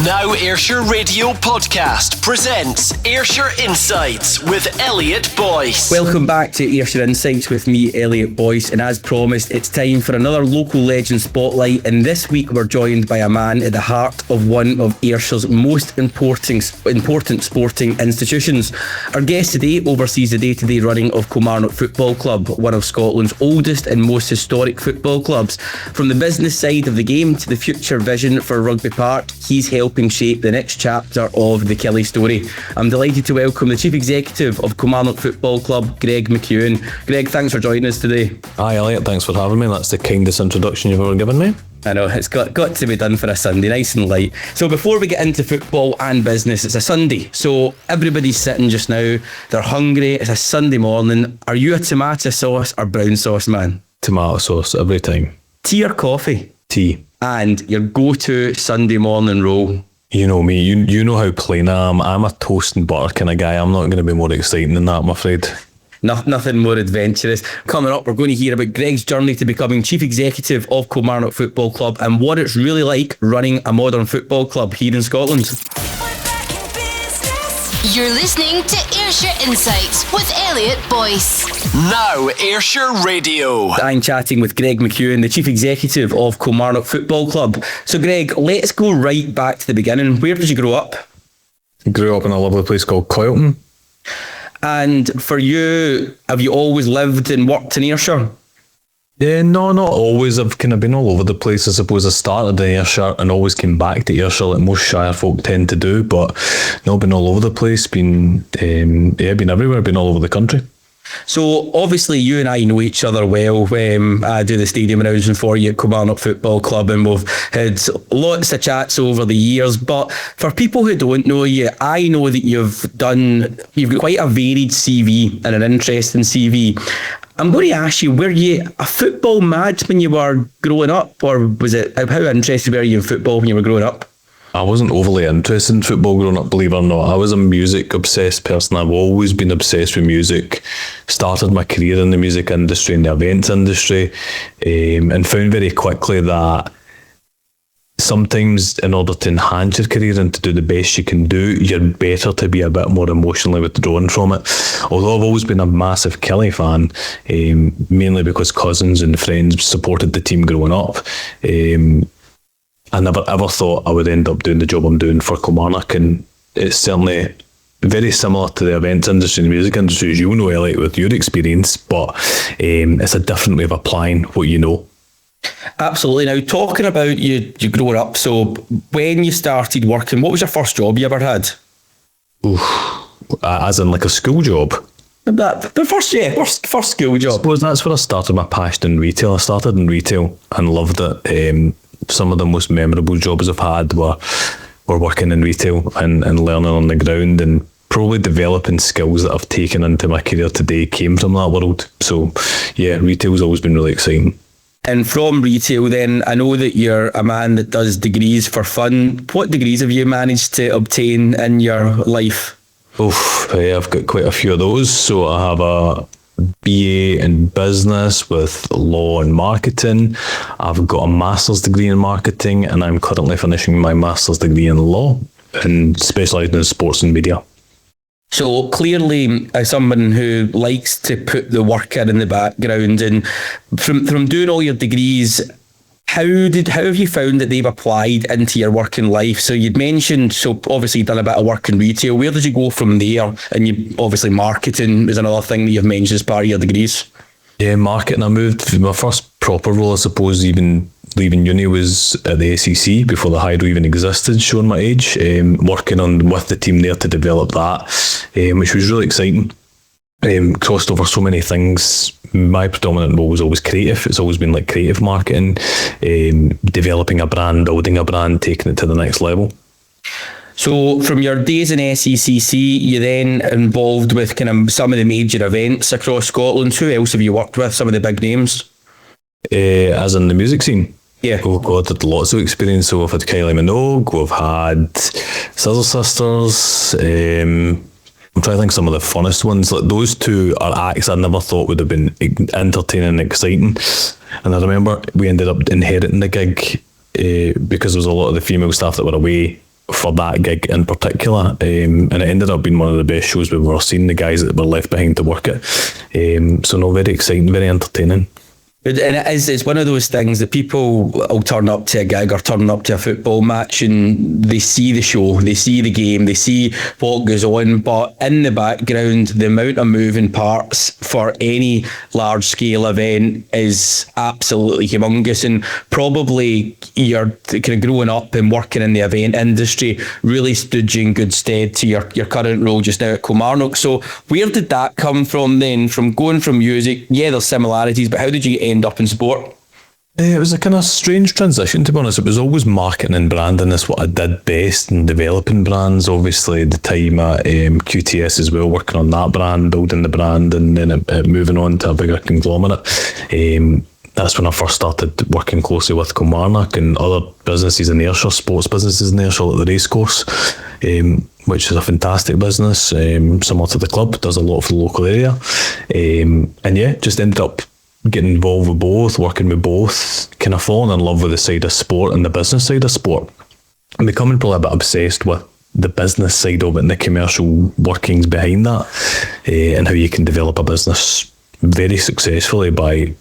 Now Ayrshire Radio Podcast presents Ayrshire Insights with Elliot Boyce. Welcome back to Ayrshire Insights with me, Elliot Boyce, and as promised, it's time for another local legend spotlight, and this week we're joined by a man at the heart of one of Ayrshire's most important sporting institutions. Our guest today oversees the day-to-day running of Kilmarnock Football Club, one of Scotland's oldest and most historic football clubs. From the business side of the game to the future vision for Rugby Park, he's helping shape the next chapter of the Killie story. I'm delighted to welcome the Chief Executive of Kilmarnock Football Club, Gregg McEwan. Greg, thanks for joining us today. Hi Elliot, thanks for having me. That's the kindest introduction you've ever given me. I know, it's got to be done for a Sunday, nice and light. So before we get into football and business, it's a Sunday. So everybody's sitting just now, they're hungry, it's a Sunday morning. Are you a tomato sauce or brown sauce man? Tomato sauce every time. Tea or coffee? Tea. And your go-to Sunday morning roll? You know me, you know how plain I am. I'm a toast and butter kind of guy. I'm not going to be more exciting than that, I'm afraid. Nothing more adventurous. Coming up, we're going to hear about Gregg's journey to becoming Chief Executive of Kilmarnock Football Club and what it's really like running a modern football club here in Scotland. You're listening to Ayrshire Insights with Elliot Boyce. Now Ayrshire Radio. I'm chatting with Gregg McEwan, the Chief Executive of Kilmarnock Football Club. So Greg, let's go right back to the beginning. Where did you grow up? Grew up in a lovely place called Coylton. And for you, have you always lived and worked in Ayrshire? Yeah, no, not always. I've kind of been all over the place. I suppose I started in Ayrshire and always came back to Ayrshire like most Shire folk tend to do, but no, been all over the place, been everywhere, been all over the country. So obviously you and I know each other well. I do the stadium announcing for you at Kilmarnock Football Club, and we've had lots of chats over the years. But for people who don't know you, I know that you've got quite a varied CV and an interesting CV. I'm going to ask you, were you a football mad when you were growing up, or how interested were you in football when you were growing up? I wasn't overly interested in football growing up, believe it or not. I was a music obsessed person. I've always been obsessed with music. Started my career in the music industry, in the events industry, and found very quickly that sometimes in order to enhance your career and to do the best you can do, you're better to be a bit more emotionally withdrawn from it. Although I've always been a massive Killie fan, mainly because cousins and friends supported the team growing up, I never ever thought I would end up doing the job I'm doing for Kilmarnock, and it's certainly very similar to the events industry and the music industry, as you know, Elliot, with your experience, but it's a different way of applying what you know. Absolutely. Now, talking about you growing up, so when you started working, what was your first job you ever had? As in like a school job? First school job. I suppose that's where I started my passion in retail. I started in retail and loved it. Some of the most memorable jobs I've had were working in retail and learning on the ground, and probably developing skills that I've taken into my career today came from that world. So yeah, retail's always been really exciting. And from retail then, I know that you're a man that does degrees for fun. What degrees have you managed to obtain in your life? I've got quite a few of those. So I have a BA in business with law and marketing. I've got a master's degree in marketing, and I'm currently finishing my master's degree in law and specialising in sports and media. So clearly, as someone who likes to put the work in the background, and from doing all your degrees, how have you found that they've applied into your working life? So you'd mentioned, so obviously you've done a bit of work in retail. Where did you go from there? And you obviously marketing is another thing that you've mentioned as part of your degrees. Yeah, marketing. I moved, my first proper role, I suppose, even leaving uni, was at the SEC before the Hydro even existed, showing my age, working with the team there to develop that, which was really exciting. Crossed over so many things. My predominant role was always creative. It's always been like creative marketing, developing a brand, building a brand, taking it to the next level. So from your days in SECC, you then involved with kind of some of the major events across Scotland. Who else have you worked with? Some of the big names? As in the music scene? Yeah. Oh God, had lots of experience. So we've had Kylie Minogue, we've had Sizzle Sisters, I'm trying to think some of the funnest ones. Like those two are acts I never thought would have been entertaining and exciting. And I remember we ended up inheriting the gig because there was a lot of the female staff that were away for that gig in particular, and it ended up being one of the best shows we've ever seen. The guys that were left behind to work it, so no, very exciting, very entertaining. And it's one of those things that people will turn up to a gig or turn up to a football match and they see the show, they see the game, they see what goes on, but in the background, the amount of moving parts for any large scale event is absolutely humongous, and probably you're kind of growing up and working in the event industry really stood you in good stead to your current role just now at Kilmarnock. So where did that come from then, from going from music? Yeah, there's similarities, but how did you end up in sport? It was a kind of strange transition, to be honest. It was always marketing and branding is what I did best, and developing brands. Obviously, the time at QTS as well, working on that brand, building the brand, and then moving on to a bigger conglomerate. That's when I first started working closely with Kilmarnock and other businesses in Ayrshire, sports businesses in Ayrshire, like the racecourse, which is a fantastic business, similar to the club, does a lot for the local area. And yeah, just ended up getting involved with both, working with both, kind of falling in love with the side of sport and the business side of sport, and becoming probably a bit obsessed with the business side of it and the commercial workings behind that, and how you can develop a business very successfully by,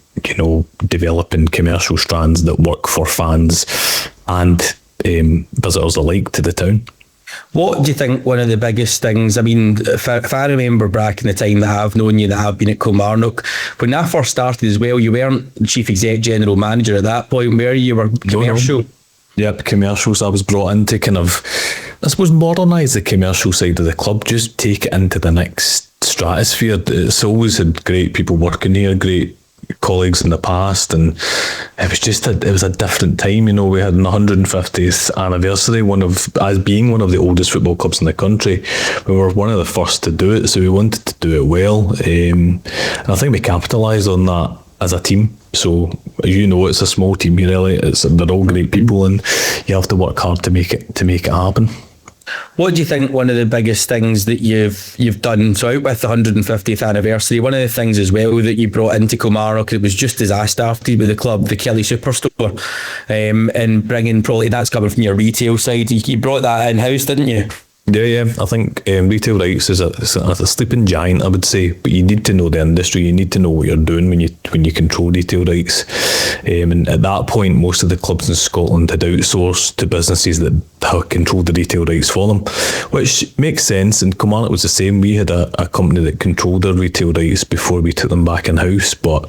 developing commercial strands that work for fans and visitors alike to the town. What do you think one of the biggest things, I mean, if I remember back in the time that I've known you, that I've been at Kilmarnock, when I first started as well, you weren't chief exec general manager at that point, where you were commercial. Yep, commercials. I was brought in to kind of, I suppose, modernise the commercial side of the club, just take it into the next stratosphere. It's always had great people working here, great colleagues in the past, and it was a different time. We had an 150th anniversary, as being one of the oldest football clubs in the country. We were one of the first to do it, so we wanted to do it well, and I think we capitalised on that as a team. So it's a small team here, Elliot. They're all great people, and you have to work hard to make it happen. What do you think one of the biggest things that you've done, so out with the 150th anniversary, one of the things as well that you brought into Kilmarnock, it was just as I started with the club, the Kelly Superstore, and bringing, probably that's coming from your retail side, you brought that in-house, didn't you? Yeah. I think retail rights is a sleeping giant, I would say, but you need to know the industry. You need to know what you're doing when you control retail rights. And at that point, most of the clubs in Scotland had outsourced to businesses that controlled the retail rights for them, which makes sense. And Kilmarnock was the same. We had a company that controlled their retail rights before we took them back in house. But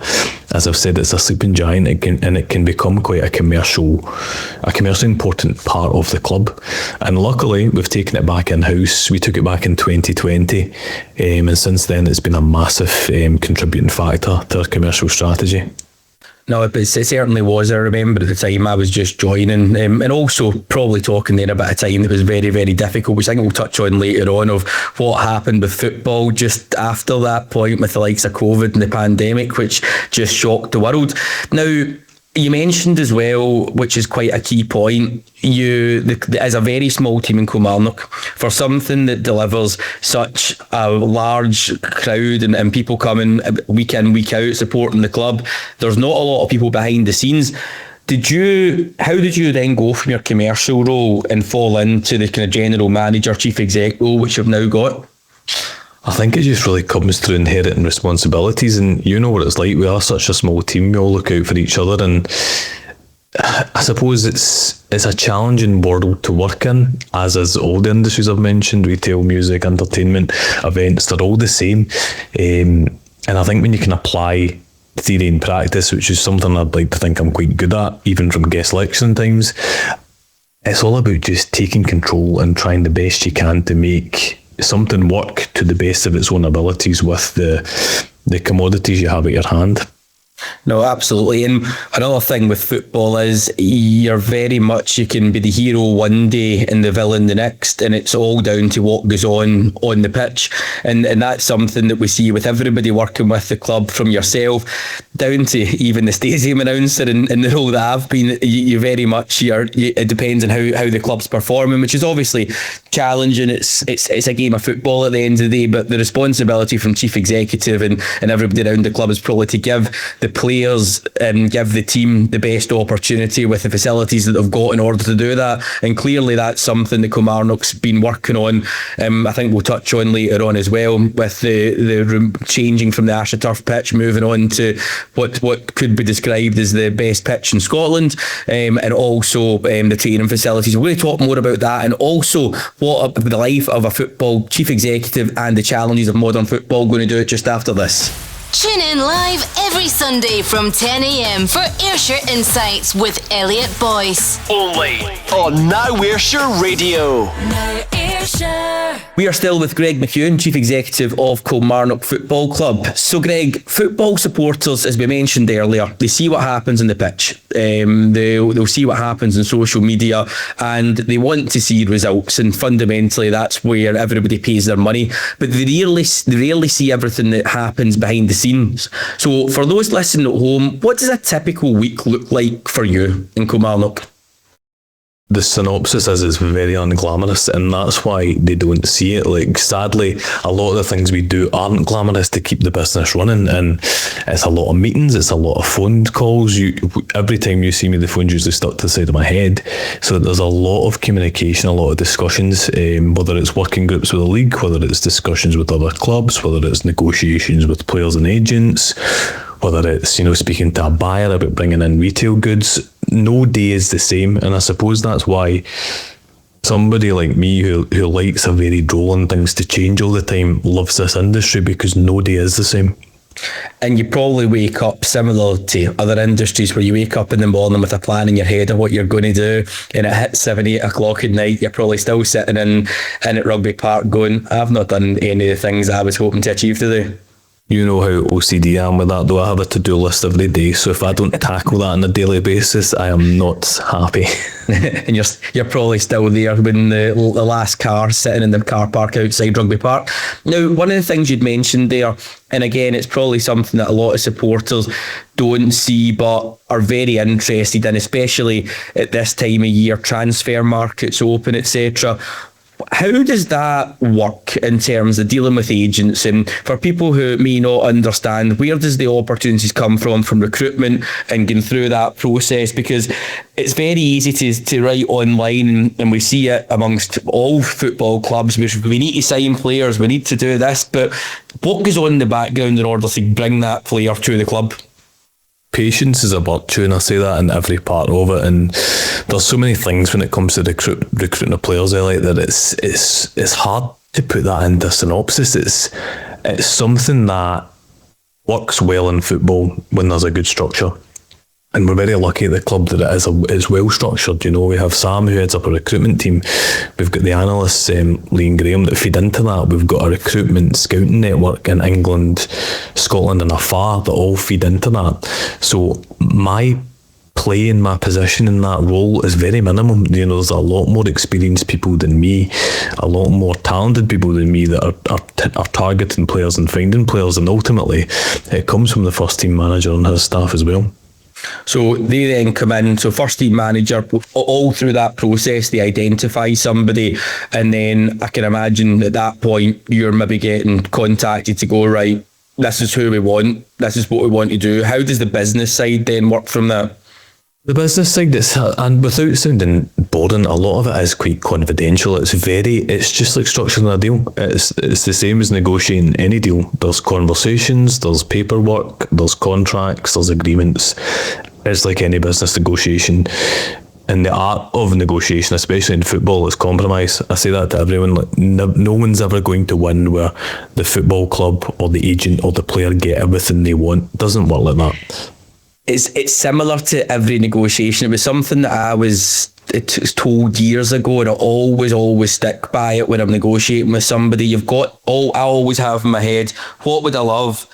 as I've said, it's a sleeping giant. It can become quite a commercially important part of the club. And luckily, we've taken it back in-house. We took it back in 2020, and since then it's been a massive contributing factor to our commercial strategy. No, it certainly was. I remember at the time I was just joining, and also probably talking then about a time that was very, very difficult, which I think we'll touch on later on, of what happened with football just after that point with the likes of COVID and the pandemic, which just shocked the world. Now, you mentioned as well, which is quite a key point, as a very small team in Kilmarnock, for something that delivers such a large crowd and people coming week in, week out supporting the club, there's not a lot of people behind the scenes. How did you then go from your commercial role and fall into the kind of general manager, chief exec role, which you've now got? I think it just really comes through inheriting responsibilities, and you know what it's like. We are such a small team. We all look out for each other, and I suppose it's a challenging world to work in, as is all the industries I've mentioned: retail, music, entertainment, events. They're all the same, and I think when you can apply theory and practice, which is something I'd like to think I'm quite good at, even from guest lecturing times, it's all about just taking control and trying the best you can to make something work to the best of its own abilities with the commodities you have at your hand. No, absolutely. And another thing with football is you can be the hero one day and the villain the next, and it's all down to what goes on the pitch. And that's something that we see with everybody working with the club, from yourself. down to even the stadium announcer and the role that I've been, you very much, it depends on how the club's performing, which is obviously challenging. It's a game of football at the end of the day, but the responsibility from chief executive and everybody around the club is probably to give the players and give the team the best opportunity with the facilities that they've got in order to do that. And clearly that's something that Kilmarnock's been working on. I think we'll touch on later on as well, with the room changing from the Ayrshire turf pitch, moving on to what could be described as the best pitch in Scotland, and also the training facilities. We're going to talk more about that, and also what the life of a football chief executive and the challenges of modern football. Going to do it just after this. Tune in live every Sunday from 10 a.m. for Ayrshire Insights with Elliot Boyce. Only on Now Ayrshire Radio. Now Ayrshire. We are still with Gregg McEwan, Chief Executive of Kilmarnock Football Club. So Greg, football supporters, as we mentioned earlier, they see what happens on the pitch. They'll see what happens on social media, and they want to see results, and fundamentally that's where everybody pays their money. But they rarely see everything that happens behind the scenes. So for those listening at home, what does a typical week look like for you in Kilmarnock? The synopsis is it's very unglamorous, and that's why they don't see it. Like, sadly, a lot of the things we do aren't glamorous to keep the business running, and it's a lot of meetings, it's a lot of phone calls. Every time you see me, the phone's usually stuck to the side of my head. So there's a lot of communication, a lot of discussions, whether it's working groups with the league, whether it's discussions with other clubs, whether it's negotiations with players and agents, whether it's, speaking to a buyer about bringing in retail goods. No day is the same, and I suppose that's why somebody like me who likes a varied role and things to change all the time loves this industry, because no day is the same. And you probably wake up similar to other industries, where you wake up in the morning with a plan in your head of what you're going to do, and it hits 7-8 o'clock at night, you're probably still sitting in at Rugby Park going, I've not done any of the things I was hoping to achieve today. You know how OCD I am with that, though. I have a to-do list every day, so if I don't tackle that on a daily basis, I am not happy. And you're probably still there when the last car sitting in the car park outside Rugby Park. Now, one of the things you'd mentioned there, and again, it's probably something that a lot of supporters don't see but are very interested in, especially at this time of year, transfer markets open, etc. How does that work in terms of dealing with agents? And for people who may not understand, where does the opportunities come from recruitment and getting through that process? Because it's very easy to write online, and we see it amongst all football clubs, which we need to sign players, we need to do this, but what goes on in the background in order to bring that player to the club? Patience is a virtue, and I say that in every part of it. And there's so many things when it comes to recruiting of players, Elliot, that it's hard to put that into a synopsis. It's something that works well in football when there's a good structure. And we're very lucky at the club that it is well structured. We have Sam, who heads up a recruitment team. We've got the analysts, Lee and Graham, that feed into that. We've got a recruitment scouting network in England, Scotland and afar that all feed into that. So my play and my position in that role is very minimum. There's a lot more experienced people than me, a lot more talented people than me that are targeting players and finding players, and ultimately it comes from the first team manager and his staff as well. So they then come in, so first team manager, all through that process, they identify somebody, and then I can imagine at that point you're maybe getting contacted to go, right, this is who we want, this is what we want to do. How does the business side then work from that? The business side, and without sounding boring, a lot of it is quite confidential. It's just like structuring a deal. It's the same as negotiating any deal. There's conversations, there's paperwork, there's contracts, there's agreements. It's like any business negotiation. And the art of negotiation, especially in football, is compromise. I say that to everyone. Like, no one's ever going to win where the football club or the agent or the player get everything they want. It doesn't work like that. It's similar to every negotiation. It was something that I was told years ago, and I always stick by it when I'm negotiating with somebody. I always have in my head, what would I love?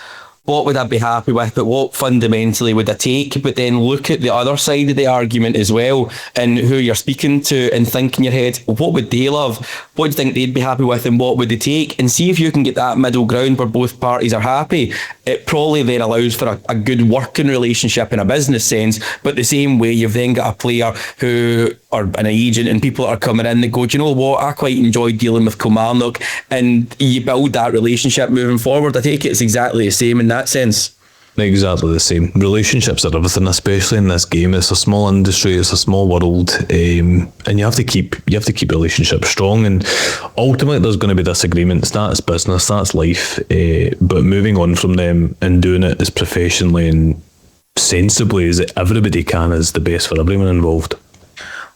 what would I be happy with, but what fundamentally would I take? But then look at the other side of the argument as well, and who you're speaking to, and think in your head, what would they love? What do you think they'd be happy with, and what would they take? And see if you can get that middle ground where both parties are happy. It probably then allows for a good working relationship in a business sense, but the same way you've then got a player who, or an agent, and people that are coming in that go, do you know what, I quite enjoy dealing with Kilmarnock, and you build that relationship moving forward. I take it's exactly the same in that sense. Exactly the same. Relationships are everything, especially in this game. It's a small industry, it's a small world, and you have to keep relationships strong. And ultimately, there's going to be disagreements. That's business, that's life. But moving on from them and doing it as professionally and sensibly as everybody can is the best for everyone involved.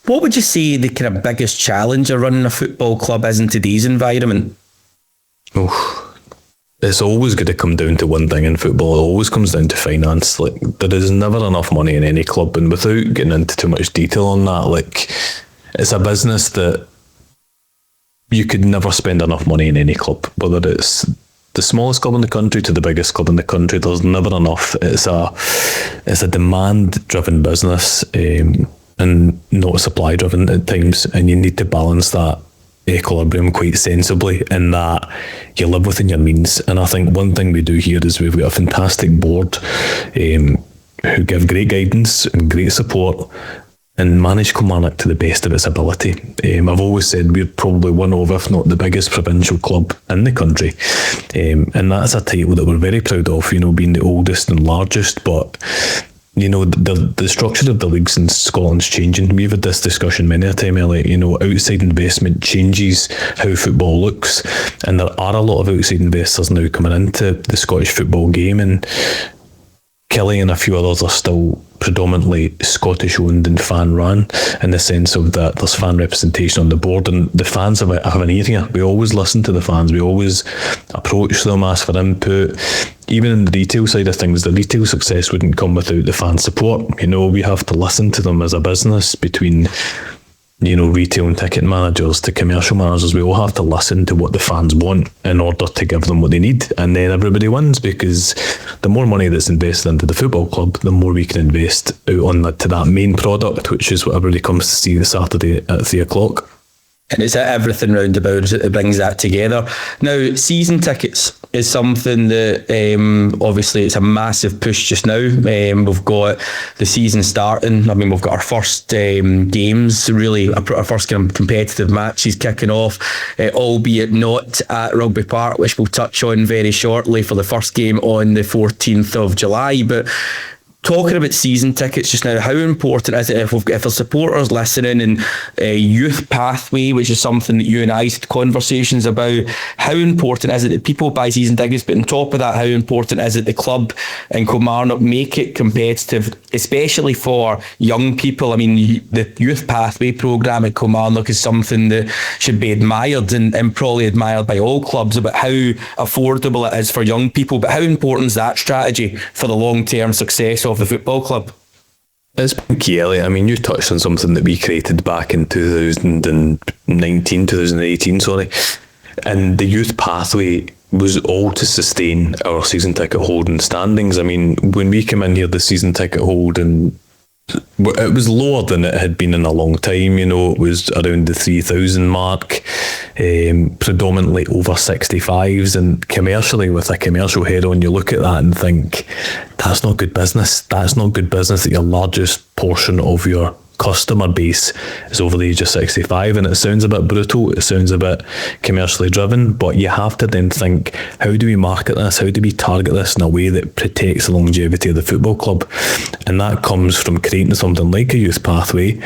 What would you say the kind of biggest challenge of running a football club is in today's environment? It's always going to come down to one thing in football. It always comes down to finance. Like, there is never enough money in any club, and without getting into too much detail on that, like, it's a business that you could never spend enough money in any club, whether it's the smallest club in the country to the biggest club in the country. There's never enough. It's a demand-driven business, and not supply-driven at times, and you need to balance that equilibrium quite sensibly, in that you live within your means. And I think one thing we do here is we've got a fantastic board who give great guidance and great support and manage Kilmarnock to the best of its ability. I've always said we're probably one of, if not the biggest provincial club in the country, and that's a title that we're very proud of, being the oldest and largest. But the structure of the leagues in Scotland's changing. We've had this discussion many a time, Elliot. Outside investment changes how football looks, and there are a lot of outside investors now coming into the Scottish football game, and Kelly and a few others are still predominantly Scottish owned and fan run, in the sense of that there's fan representation on the board, and the fans have an ear here. We always listen to the fans, we always approach them, ask for input. Even in the retail side of things, the retail success wouldn't come without the fan support. We have to listen to them as a business, between retail and ticket managers to commercial managers. We all have to listen to what the fans want in order to give them what they need, and then everybody wins, because the more money that's invested into the football club, the more we can invest out on to that main product, which is what everybody comes to see this Saturday at 3:00. And it's everything round about that brings that together. Now, season tickets is something that obviously it's a massive push just now. We've got the season starting. We've got our first games, really our first kind of competitive matches kicking off, albeit not at Rugby Park, which we'll touch on very shortly for the first game on the 14th of July. But talking about season tickets just now, how important is it if a supporters listening, and a youth pathway, which is something that you and I had conversations about, how important is it that people buy season tickets, but on top of that, how important is it the club and Kilmarnock make it competitive, especially for young people? The youth pathway programme at Kilmarnock is something that should be admired, and probably admired by all clubs, about how affordable it is for young people. But how important is that strategy for the long-term success of the football club? It's been key, Elliot. You touched on something that we created back in 2018, and the youth pathway was all to sustain our season ticket holding standings. When we came in here, the season ticket holding, it was lower than it had been in a long time. It was around the 3,000 mark, predominantly over 65s, and commercially, with a commercial head on, you look at that and think, that's not good business. That's not good business that your largest portion of your customer base is over the age of 65, and it sounds a bit brutal, it sounds a bit commercially driven, but you have to then think, how do we market this, how do we target this in a way that protects the longevity of the football club? And that comes from creating something like a youth pathway,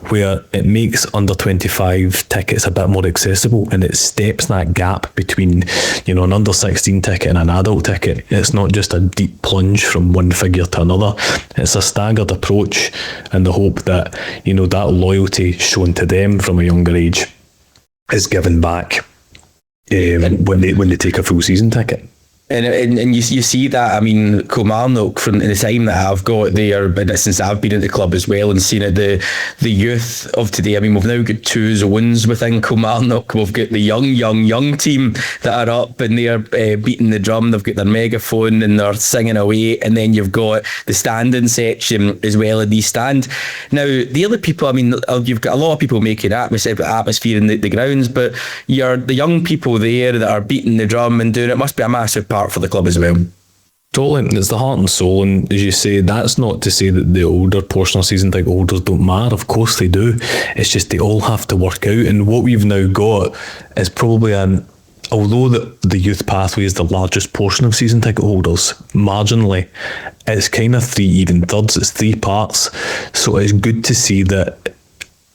where it makes under 25 tickets a bit more accessible, and it steps that gap between an under 16 ticket and an adult ticket. It's not just a deep plunge from one figure to another, it's a staggered approach, in the hope that that loyalty shown to them from a younger age is given back when they take a full season ticket. And you see that. I mean, Kilmarnock, from the time that I've got there, but since I've been at the club as well and seen it, the youth of today. I mean, we've now got two zones within Kilmarnock. We've got the young team that are up and they're beating the drum. They've got their megaphone and they're singing away. And then you've got the standing section as well in the stand. Now, the other people, I mean, you've got a lot of people making atmosphere in the grounds, but you're the young people there that are beating the drum and doing it. Must be a massive part for the club as well. Totally, it's the heart and soul, and as you say, that's not to say that the older portion of season ticket holders don't matter. Of course they do. It's just they all have to work out, and what we've now got is probably although the youth pathway is the largest portion of season ticket holders, marginally, it's kind of 3 even thirds. It's 3 parts, so it's good to see that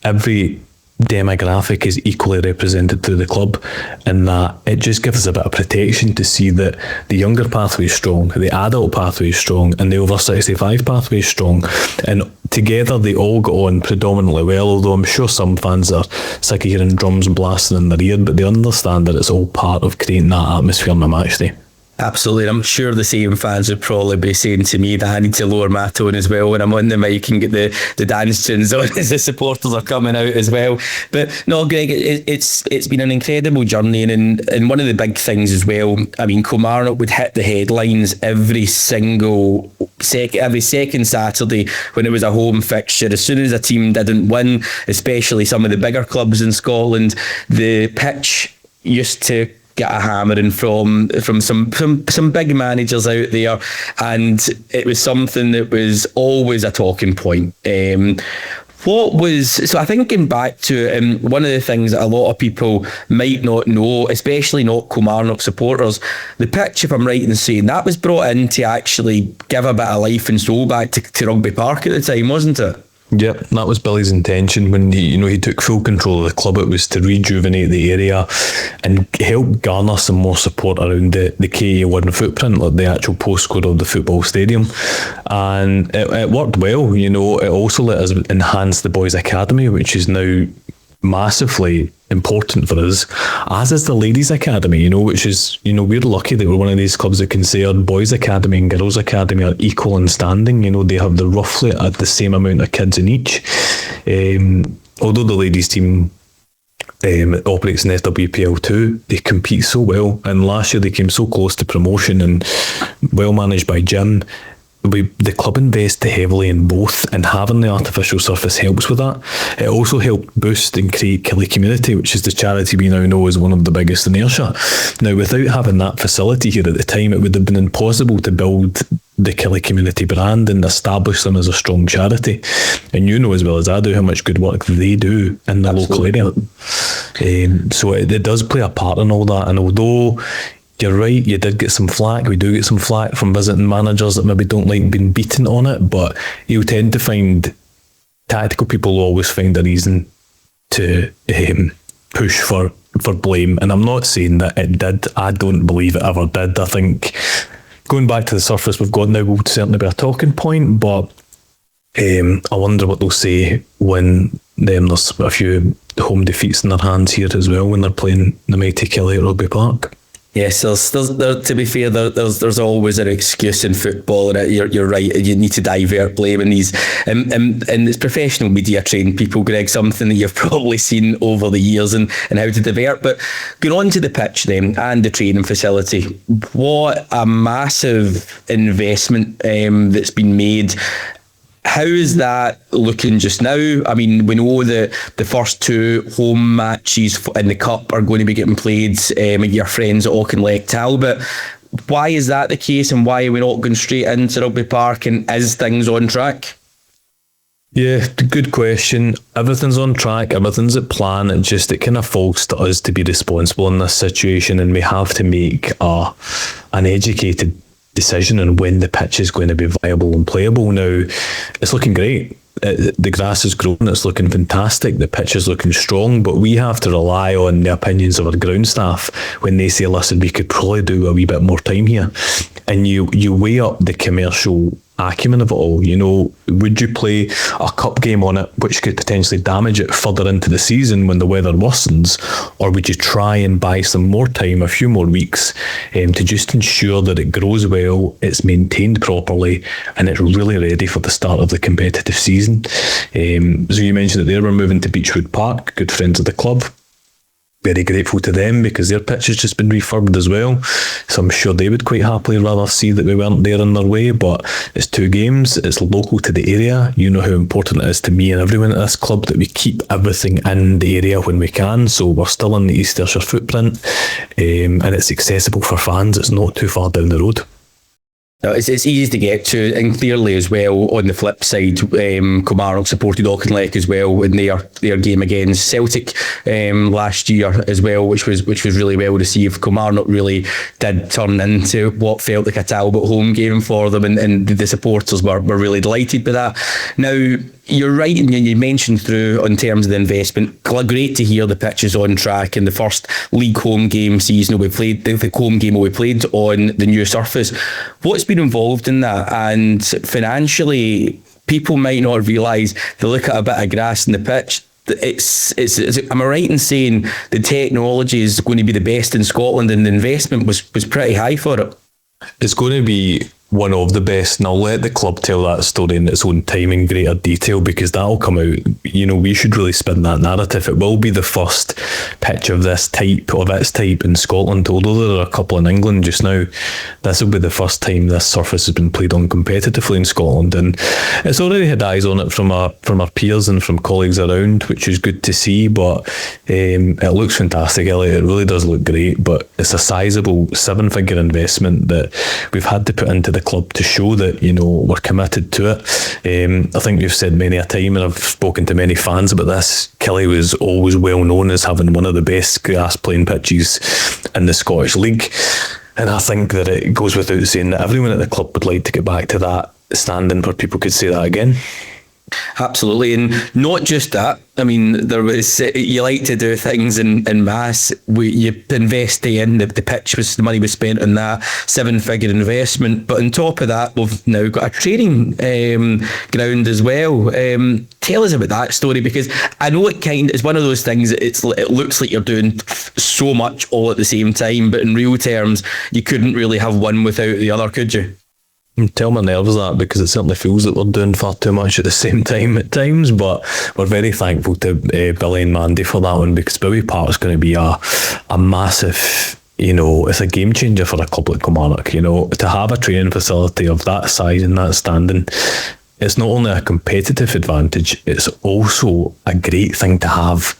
every demographic is equally represented through the club, and that it just gives us a bit of protection to see that the younger pathway is strong, the adult pathway is strong, and the over 65 pathway is strong, and together they all got on predominantly well, although I'm sure some fans are sick of hearing drums blasting in their ear, but they understand that it's all part of creating that atmosphere on a match day. Absolutely. I'm sure the same fans would probably be saying to me that I need to lower my tone as well when I'm on the mic and get the dance tunes on as the supporters are coming out as well. But no, Greg, it's been an incredible journey, and one of the big things as well, I mean, Kilmarnock would hit the headlines every second Saturday when it was a home fixture. As soon as a team didn't win, especially some of the bigger clubs in Scotland, the pitch used to get a hammering from some big managers out there, and it was something that was always a talking point. So I think going back to one of the things that a lot of people might not know, especially not Kilmarnock supporters, the pitch, if I'm right in saying, that was brought in to actually give a bit of life and soul back to Rugby Park at the time, wasn't it? Yep, that was Billy's intention when he took full control of the club. It was to rejuvenate the area and help garner some more support around the KA1 footprint, like the actual postcode of the football stadium. And it worked well. It also let us enhance the boys' academy, which is now massively important for us, as is the ladies' academy, which is, we're lucky that we're one of these clubs that can say our boys' academy and girls' academy are equal in standing. They have roughly at the same amount of kids in each. Although the ladies' team operates in SWPL2, they compete so well, and last year they came so close to promotion and well managed by Jim. The club invested heavily in both, and having the artificial surface helps with that. It also helped boost and create Killie Community, which is the charity we now know is one of the biggest in Ayrshire. Now, without having that facility here at the time, it would have been impossible to build the Killie Community brand and establish them as a strong charity. And you know as well as I do how much good work they do in the local area. So it does play a part in all that, and although you're right, you did get some flack. We do get some flack from visiting managers that maybe don't like being beaten on it, but you'll tend to find tactical people will always find a reason to push for blame. And I'm not saying that it did. I don't believe it ever did. I think going back to the surface we've got now will certainly be a talking point, but I wonder what they'll say when there's a few home defeats in their hands here as well when they're playing the mighty Killie at Rugby Park. Yes, there's to be fair, there's always an excuse in football, and you're right. You need to divert blame in these, and it's professional media trained people, Greg. Something that you've probably seen over the years, and how to divert. But going on to the pitch then and the training facility, what a massive investment that's been made. How is that looking just now? I mean, we know that the first 2 home matches in the Cup are going to be getting played with your friends at Auchinleck Talbot. Why is that the case, and why are we not going straight into Rugby Park, and is things on track? Yeah, good question. Everything's on track, everything's at plan. It kind of falls to us to be responsible in this situation, and we have to make an educated decision on when the pitch is going to be viable and playable. Now, it's looking great. The grass is growing, it's looking fantastic, the pitch is looking strong, but we have to rely on the opinions of our ground staff when they say, listen, we could probably do a wee bit more time here. And you weigh up the commercial acumen of it all. You know, would you play a cup game on it, which could potentially damage it further into the season when the weather worsens, or would you try and buy some more time, a few more weeks, to just ensure that it grows well, it's maintained properly, and it's really ready for the start of the competitive season? So you mentioned that they were moving to Beechwood Park, good friends of the club. Very grateful to them because their pitch has just been refurbed as well. So I'm sure they would quite happily rather see that we weren't there in their way. But it's 2 games, it's local to the area. You know how important it is to me and everyone at this club that we keep everything in the area when we can. So we're still in the East Ayrshire footprint, and it's accessible for fans. It's not too far down the road. No, it's easy to get to, and clearly as well on the flip side, Kilmarnock supported Auchinleck as well in their game against Celtic last year as well, which was really well received. Kilmarnock really did turn into what felt like a Talbot home game for them, and the supporters were really delighted by that. Now, you're right, and you mentioned through on terms of the investment. Great to hear the pitch is on track in the first league home game season we played, the home game we played on the new surface. What's been involved in that? And financially, people might not realise, they look at a bit of grass in the pitch. It's am I right in saying the technology is going to be the best in Scotland, and the investment was pretty high for it? It's going to be one of the best, and I'll let the club tell that story in its own time in greater detail, because that'll come out. You know, we should really spin that narrative. It will be the first pitch of its type in Scotland, although there are a couple in England just now. This will be the first time this surface has been played on competitively in Scotland, and it's already had eyes on it from our peers and from colleagues around, which is good to see. But it looks fantastic, Elliot. It really does look great, but it's a sizable 7-figure investment that we've had to put into the club to show that, you know, we're committed to it. I think we've said many a time, and I've spoken to many fans about this, Killie was always well known as having one of the best grass playing pitches in the Scottish League, and I think that it goes without saying that everyone at the club would like to get back to that standing where people could say that again. Absolutely, and not just that. I mean, there was you like to do things in mass. You invest in the pitch, the money was spent on that 7-figure investment. But on top of that, we've now got a training ground as well. Tell us about that story, because I know it kind of is one of those things. It looks like you're doing so much all at the same time, but in real terms, you couldn't really have one without the other, could you? Tell my nerves that, because it certainly feels that we're doing far too much at the same time at times, but we're very thankful to Billy and Mandy for that one, because Bowie Park's going to be a massive, you know, it's a game changer for a club like Kilmarnock. You know, to have a training facility of that size and that standing, it's not only a competitive advantage, it's also a great thing to have,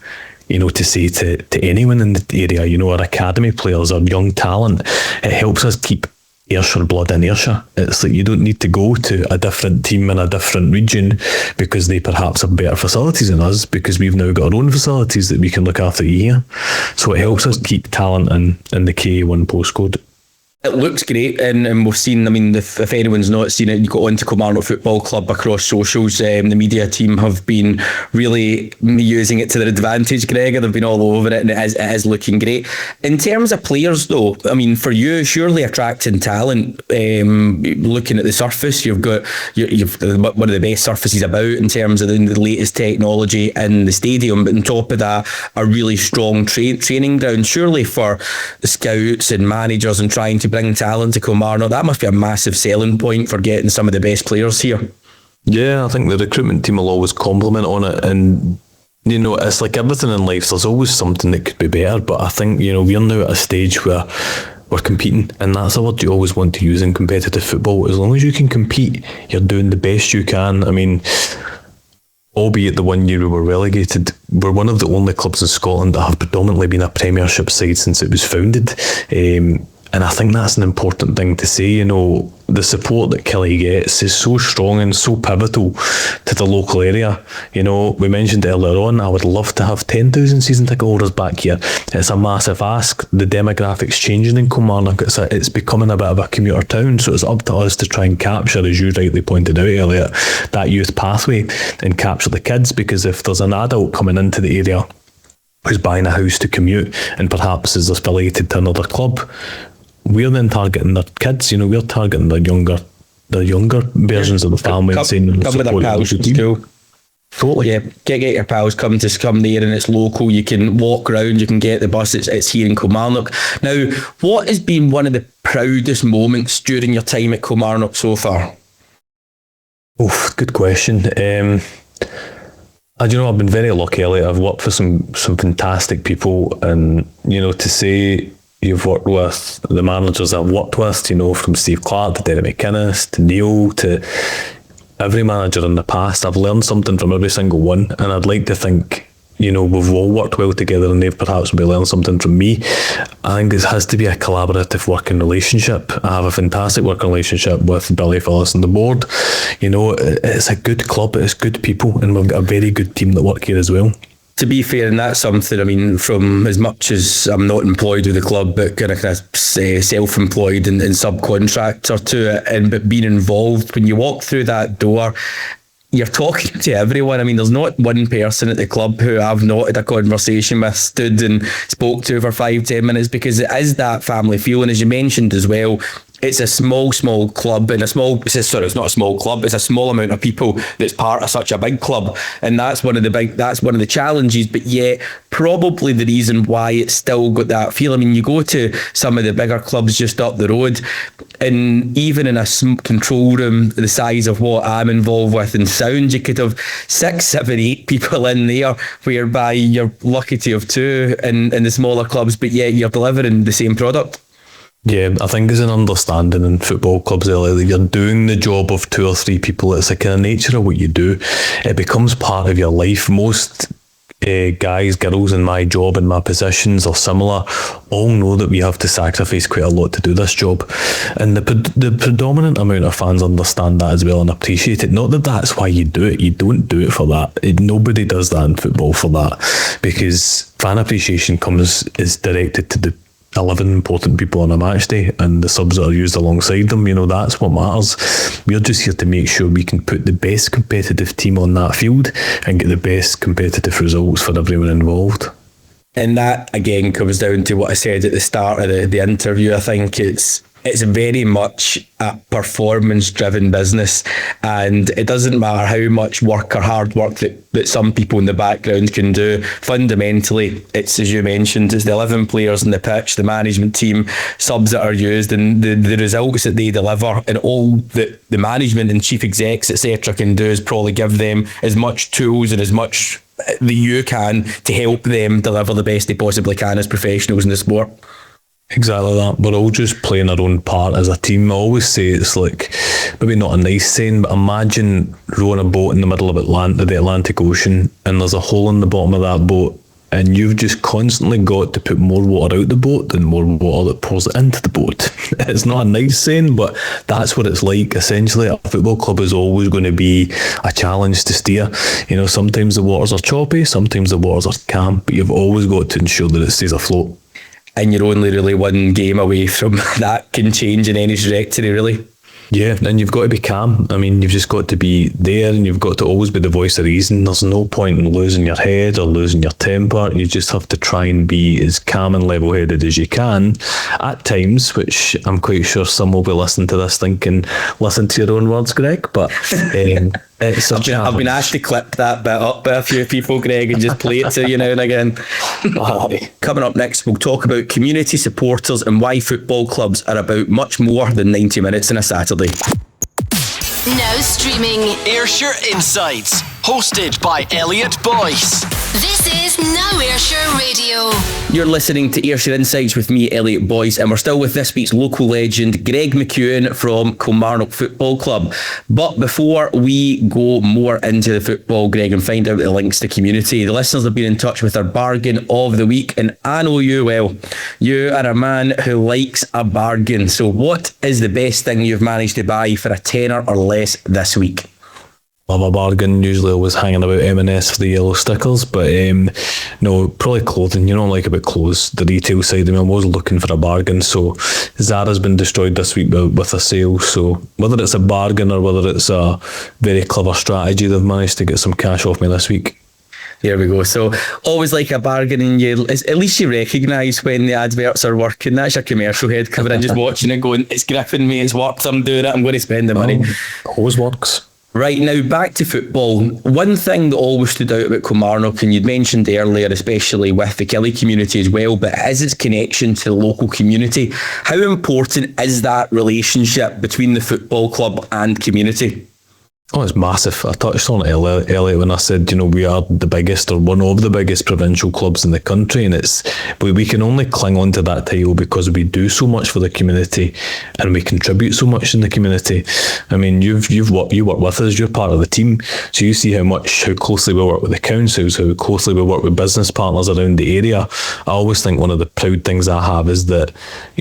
you know, to say to anyone in the area, you know, our academy players, our young talent. It helps us keep Ayrshire blood in Ayrshire. It's like you don't need to go to a different team in a different region because they perhaps have better facilities than us, because we've now got our own facilities that we can look after here. So it helps us keep talent in the KA1 postcode. It looks great, and we've seen, I mean, if anyone's not seen it, you go onto Kilmarnock Football Club across socials. The media team have been really using it to their advantage, Greg. They've been all over it, and it is looking great. In terms of players, though, I mean, for you, surely attracting talent, looking at the surface, you've one of the best surfaces about in terms of the latest technology in the stadium, but on top of that, a really strong training ground. Surely for the scouts and managers and trying to bring talent to Kilmarnock, that must be a massive selling point for getting some of the best players here. Yeah, I think the recruitment team will always compliment on it, and you know, it's like everything in life, there's always something that could be better, but I think, you know, we're now at a stage where we're competing, and that's a word you always want to use in competitive football. As long as you can compete, you're doing the best you can. I mean, albeit the one year we were relegated, we're one of the only clubs in Scotland that have predominantly been a Premiership side since it was founded. And I think that's an important thing to say. You know, the support that Killie gets is so strong and so pivotal to the local area. You know, we mentioned earlier on, I would love to have 10,000 season ticket holders back here. It's a massive ask. The demographics changing in Kilmarnock. It's becoming a bit of a commuter town, so it's up to us to try and capture, as you rightly pointed out earlier, that youth pathway and capture the kids, because if there's an adult coming into the area who's buying a house to commute and perhaps is affiliated to another club, we're then targeting their kids. You know, we're targeting the younger the younger versions of the family and saying come with their pals to school. Totally. Yeah, get your pals, come there, and it's local. You can walk around, you can get the bus. It's here in Kilmarnock. Now, what has been one of the proudest moments during your time at Kilmarnock so far? Oh, good question. I've been very lucky, Elliot. I've worked for some fantastic people, and to say you've worked with the managers I've worked with, from Steve Clark to Derek McInnes to Neil to every manager in the past, I've learned something from every single one, and I'd like to think, we've all worked well together and they've perhaps maybe learned something from me. I think it has to be a collaborative working relationship. I have a fantastic working relationship with Billy Phillips and the board. It's a good club, it's good people, and we've got a very good team that work here as well. To be fair, and that's something, from as much as I'm not employed with the club, but kind of self-employed and subcontractor to it, but being involved, when you walk through that door, you're talking to everyone. There's not one person at the club who I've not had a conversation with, stood and spoke to for 5-10 minutes, because it is that family feel. And as you mentioned as well, it's a small club, and it's not a small club, it's a small amount of people that's part of such a big club, and that's one of the challenges, but yet probably the reason why it's still got that feel. You go to some of the bigger clubs just up the road, and even in a control room the size of what I'm involved with in sound, you could have 6, 7, 8 people in there, whereby you're lucky to have 2 in the smaller clubs, but yet you're delivering the same product. Yeah, I think there's an understanding in football clubs earlier that you're doing the job of 2 or 3 people. It's the kind of nature of what you do. It becomes part of your life. Most guys, girls in my job and my positions or similar all know that we have to sacrifice quite a lot to do this job. And the predominant amount of fans understand that as well and appreciate it. Not that that's why you do it. You don't do it for that. Nobody does that in football for that, because fan appreciation is directed to the 11 important people on a match day and the subs that are used alongside them. That's what matters. We're just here to make sure we can put the best competitive team on that field and get the best competitive results for everyone involved. And that again comes down to what I said at the start of the interview. I think it's very much a performance-driven business, and it doesn't matter how much work or hard work that some people in the background can do. Fundamentally, it's, as you mentioned, it's the 11 players on the pitch, the management team, subs that are used, and the results that they deliver, and all that the management and chief execs, etc., can do is probably give them as much tools and as much that you can to help them deliver the best they possibly can as professionals in the sport. Exactly that. We're all just playing our own part as a team. I always say it's like, maybe not a nice saying, but imagine rowing a boat in the middle of the Atlantic Ocean, and there's a hole in the bottom of that boat, and you've just constantly got to put more water out the boat than more water that pours into the boat. It's not a nice saying, but that's what it's like. Essentially, a football club is always going to be a challenge to steer. Sometimes the waters are choppy, sometimes the waters are calm, but you've always got to ensure that it stays afloat. And you're only really one game away from that can change in any trajectory, really. Yeah, and you've got to be calm. You've just got to be there, and you've got to always be the voice of reason. There's no point in losing your head or losing your temper. You just have to try and be as calm and level-headed as you can at times, which I'm quite sure some will be listening to this thinking, listen to your own words, Greg, but it's I've been asked to clip that bit up by a few people, Greg, and just play it to you now and again. Coming up next, we'll talk about community supporters and why football clubs are about much more than 90 minutes on a Saturday. Now streaming Ayrshire Insights, hosted by Elliot Boyce. This is Now Ayrshire Radio. You're listening to Ayrshire Insights with me, Elliot Boyce, and we're still with this week's local legend, Gregg McEwan from Kilmarnock Football Club. But before we go more into the football, Greg, and find out the links to community, the listeners have been in touch with our bargain of the week, and I know you well. You are a man who likes a bargain. So what is the best thing you've managed to buy for a tenner or less this week? Love a bargain. Usually always hanging about M&S for the yellow stickers, but no, probably clothing. You know what I like about clothes, the retail side. I'm always looking for a bargain. So Zara's been destroyed this week with a sale. So whether it's a bargain or whether it's a very clever strategy, they've managed to get some cash off me this week. There we go. So always like a bargain, and at least you recognise when the adverts are working. That's your commercial head coming in, just watching it going, it's gripping me, it's worked, I'm doing it, I'm going to spend the money. Always works. Right, now back to football. One thing that always stood out about Kilmarnock, and you'd mentioned earlier, especially with the Killie community as well, but is its connection to the local community. How important is that relationship between the football club and community? Oh, it's massive. I touched on it earlier when I said, we are the biggest or one of the biggest provincial clubs in the country, and we can only cling on to that title because we do so much for the community and we contribute so much in the community. I mean, you work with us, you're part of the team, so you see how closely we work with the councils, how closely we work with business partners around the area. I always think one of the proud things I have is that,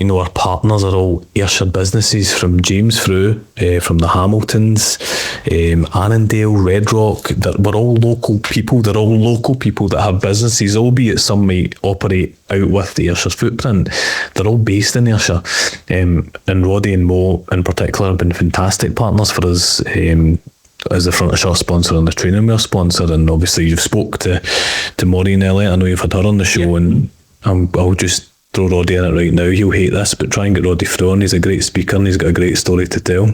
our partners are all Ayrshire businesses, from James through, from the Hamiltons, Annandale, Red Rock. We're all local people. They're all local people that have businesses, albeit some might operate out with the Ayrshire footprint. They're all based in Ayrshire. And Roddy and Mo in particular have been fantastic partners for us, as the front of shirt sponsor and the training wear sponsor. And obviously you've spoke to Maureen earlier. I know you've had her on the show, and I'll just throw Roddy in it right now. He'll hate this, but try and get Roddy through on. He's a great speaker and he's got a great story to tell.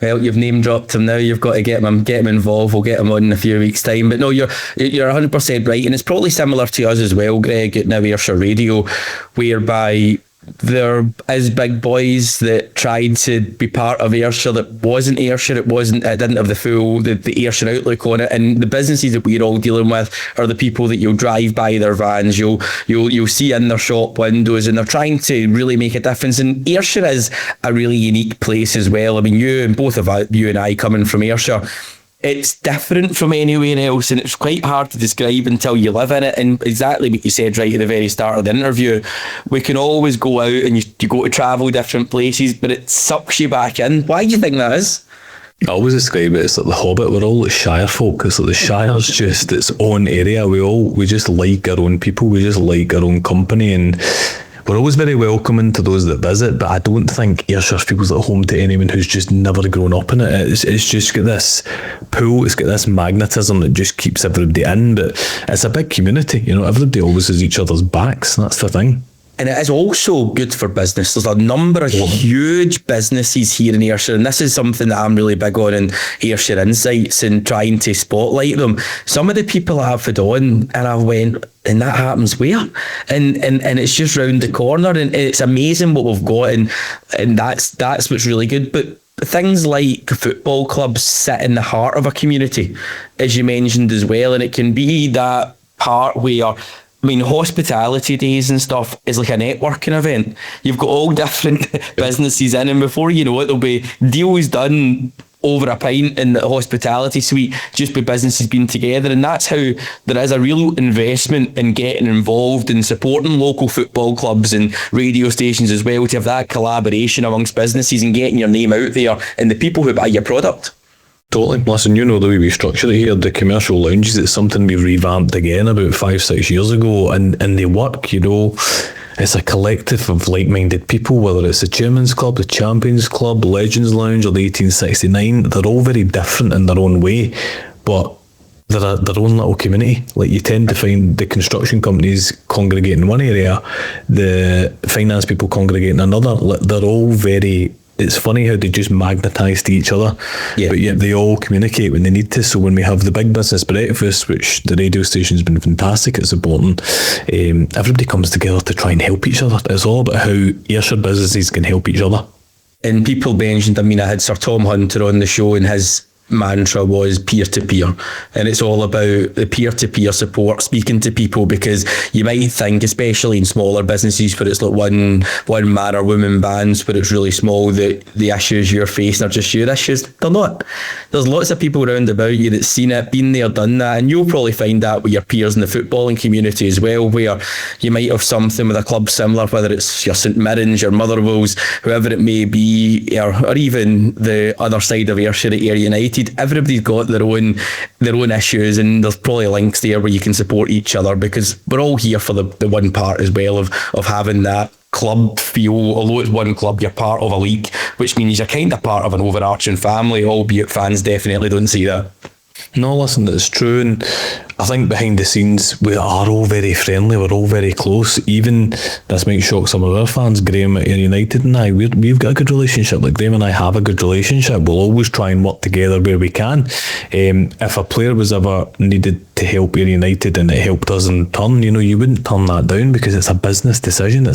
Well, you've name dropped him now. You've got to get him involved. We'll get him on in a few weeks' time. But no, you're 100% right, and it's probably similar to us as well, Greg, at now Ayrshire Radio, whereby there is big boys that tried to be part of Ayrshire that wasn't Ayrshire. It didn't have the full the Ayrshire outlook on it. And the businesses that we're all dealing with are the people that you'll drive by their vans, you'll see in their shop windows, and they're trying to really make a difference. And Ayrshire is a really unique place as well. I mean, you and I coming from Ayrshire, it's different from anywhere else, and it's quite hard to describe until you live in it. And exactly what you said right at the very start of the interview, we can always go out and you go to travel different places, but it sucks you back in. Why do you think that is? I always describe it as like the Hobbit. We're all Shire folk. It's like the Shire's just its own area. We just like our own people. We just like our own company, and we're always very welcoming to those that visit, but I don't think Ayrshire feels like home to anyone who's just never grown up in it. It's just got this pull, it's got this magnetism that just keeps everybody in, but it's a big community, everybody always has each other's backs, and that's the thing. And it is also good for business. There's a number of huge businesses here in Ayrshire, and this is something that I'm really big on in Ayrshire Insights and trying to spotlight them. Some of the people I've had on, and I went, and that happens where? And it's just round the corner, and it's amazing what we've got, and that's what's really good. But things like football clubs sit in the heart of a community, as you mentioned as well, and it can be that part where, hospitality days and stuff is like a networking event. You've got all different businesses in, and before you know it, there'll be deals done over a pint in the hospitality suite just by businesses being together. And that's how there is a real investment in getting involved and supporting local football clubs and radio stations as well, to have that collaboration amongst businesses and getting your name out there and the people who buy your product. Totally. Listen, the way we structure it here, the commercial lounges, it's something we revamped again about 5-6 years ago, and they work, It's a collective of like-minded people, whether it's the Chairman's Club, the Champions Club, Legends Lounge, or the 1869. They're all very different in their own way, but they're their own little community. Like, you tend to find the construction companies congregate in one area, the finance people congregate in another. They're all very... It's funny how they just magnetise to each other, but yet they all communicate when they need to. So when we have the big business breakfast, which the radio station's been fantastic at supporting, everybody comes together to try and help each other. It's all about how Ayrshire businesses can help each other. And people mentioned, I had Sir Tom Hunter on the show, and his mantra was peer-to-peer, and it's all about the peer-to-peer support, speaking to people, because you might think, especially in smaller businesses where it's like one man or woman bands where it's really small, that the issues you're facing are just your issues. They're not. There's lots of people around about you that's seen it, been there, done that, and you'll probably find that with your peers in the footballing community as well, where you might have something with a club similar, whether it's your St Mirren's, your Motherwells, whoever it may be, or even the other side of Ayrshire at Ayr United. Everybody's got their own issues, and there's probably links there where you can support each other, because we're all here for the one part as well of having that club feel. Although it's one club, you're part of a league, which means you're kind of part of an overarching family, albeit fans definitely don't see that. No, listen, it's true, and I think behind the scenes we are all very friendly, we're all very close. Even, this might shock some of our fans, Graham at Ayr United and I, we've got a good relationship. Like, Graham and I have a good relationship. We'll always try and work together where we can. If a player was ever needed to help Ayr United and it helped us in turn, you wouldn't turn that down, because it's a business decision.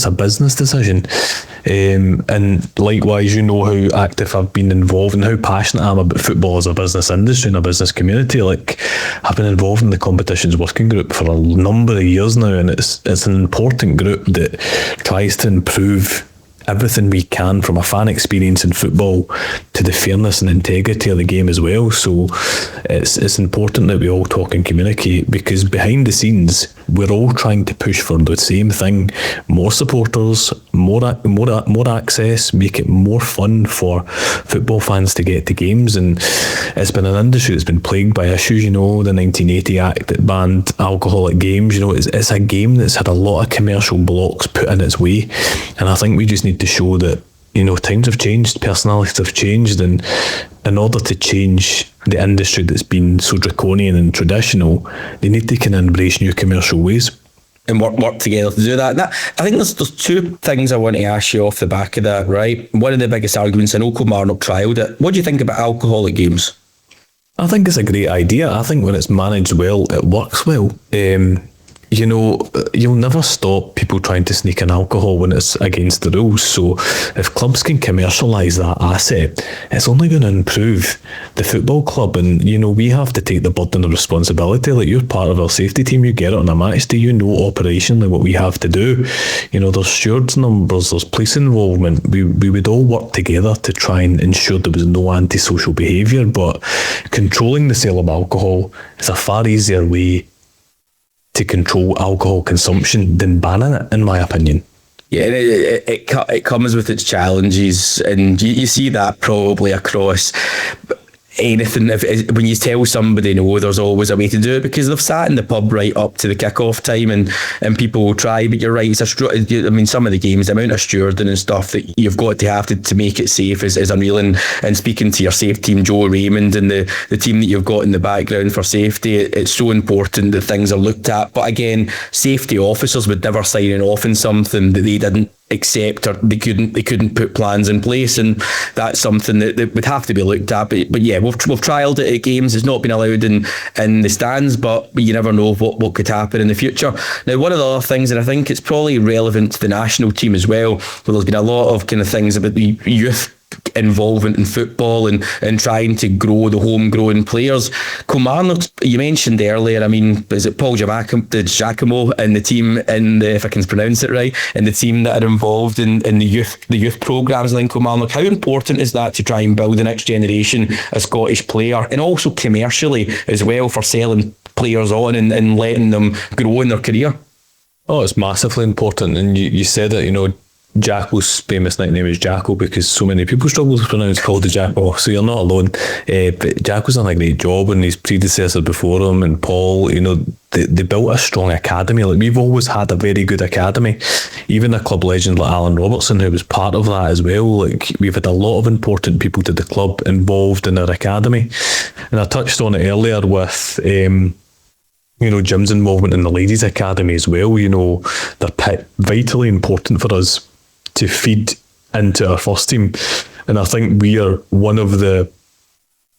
And likewise, how active I've been involved and how passionate I am about football as a business industry and a business community. Like, I've been involved in the competitions working group for a number of years now, and it's an important group that tries to improve everything we can, from a fan experience in football to the fairness and integrity of the game as well. So it's important that we all talk and communicate, because behind the scenes we're all trying to push for the same thing: more supporters, more access, make it more fun for football fans to get to games. And it's been an industry that's been plagued by issues. The 1980 Act that banned alcohol at games. It's a game that's had a lot of commercial blocks put in its way, and I think we just need to show that times have changed, personalities have changed, and in order to change the industry that's been so draconian and traditional, they need to kind of embrace new commercial ways and work together to do that. I think there's two things I want to ask you off the back of that, right? One of the biggest arguments, I know Kilmarnock trialled it. What do you think about alcohol at games? I think it's a great idea. I think when it's managed well, it works well. You'll never stop people trying to sneak in alcohol when it's against the rules. So if clubs can commercialise that asset, it's only going to improve the football club. And, we have to take the burden of responsibility. Like, you're part of our safety team, you get it on a match day, operationally what we have to do. There's stewards numbers, there's police involvement. We would all work together to try and ensure there was no antisocial behaviour. But controlling the sale of alcohol is a far easier way to control alcohol consumption than banning it, in my opinion. Yeah, it comes with its challenges, and you see that probably across anything. When you tell somebody no, there's always a way to do it, because they've sat in the pub right up to the kick-off time, and people will try. But you're right, some of the games, the amount of stewarding and stuff that you've got to have to make it safe is unreal. And speaking to your safe team, Joe Raymond, and the team that you've got in the background for safety, it's so important that things are looked at. But again, safety officers would never sign off on something that they didn't accept, or they couldn't put plans in place, and that's something that would have to be looked at. But yeah, we've trialled it at games. It's not been allowed in the stands, but you never know what could happen in the future. Now, one of the other things, and I think it's probably relevant to the national team as well, where there's been a lot of kind of things about the youth involvement in football and trying to grow the homegrown players. Kilmarnock, you mentioned earlier, is it Paul Giacomo and the team, if I can pronounce it right, and the team that are involved in the youth programmes in Kilmarnock? How important is that to try and build the next generation of Scottish player, and also commercially as well, for selling players on and letting them grow in their career? Oh, it's massively important. And you said it, Jacko's famous nickname is Jacko because so many people struggle to pronounce Paul Di Jacko, so you're not alone. But Jacko's done a great job, and his predecessor before him and Paul, they built a strong academy. Like, we've always had a very good academy. Even a club legend like Alan Robertson, who was part of that as well. Like, we've had a lot of important people to the club involved in our academy. And I touched on it earlier with Jim's involvement in the ladies' academy as well. They're vitally important for us to feed into our first team. And I think we are one of the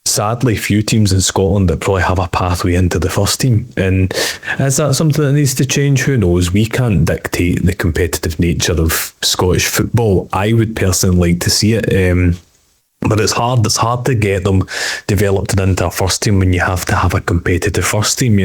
sadly few teams in Scotland that probably have a pathway into the first team. And is that something that needs to change? Who knows? We can't dictate the competitive nature of Scottish football. I would personally like to see it. But it's hard to get them developed into a first team when you have to have a competitive first team.